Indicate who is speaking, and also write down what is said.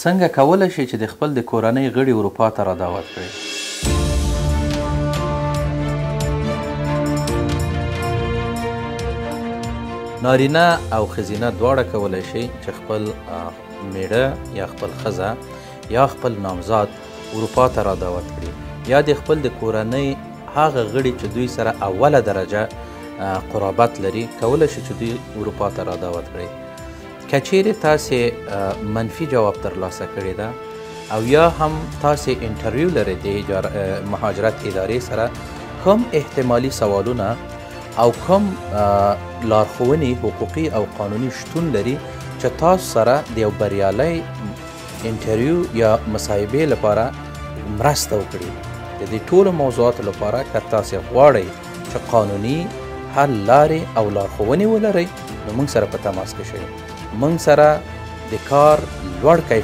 Speaker 1: څنګه کولی شئ چې د خپل د کورنۍ غړي اروپا ته را دعوت کړئ؟ نارینه او ښځینه دواړه کولی شي چې خپل میړه یا خپل ښځه یا خپل نامزاد اروپا ته را دعوت کړي، یا د خپل د کورنۍ هغه غړي چې دوی سره اوله درجه قرابت لري کولی شي چې دوی اروپا ته را دعوت کړي. که چیرې تاسې منفي جواب ترلاسه کړی ده او یا هم تاسې انټرویو لرئ د مهاجرت ادارې سره، کوم احتمالي سوالونه او کوم لارښوونې حقوقي او قانوني شتون لري چې تاسو سره د یو بریالی انټرویو یا مصاحبې لپاره مرسته وکړي. د دې ټولو موضوعاتو لپاره که تاسې غواړئ چې قانوني حل لارې او لارښوونې ولرئ، نو موږ سره په تماس کې شئ. موږ سره د کار لوړ کیفیت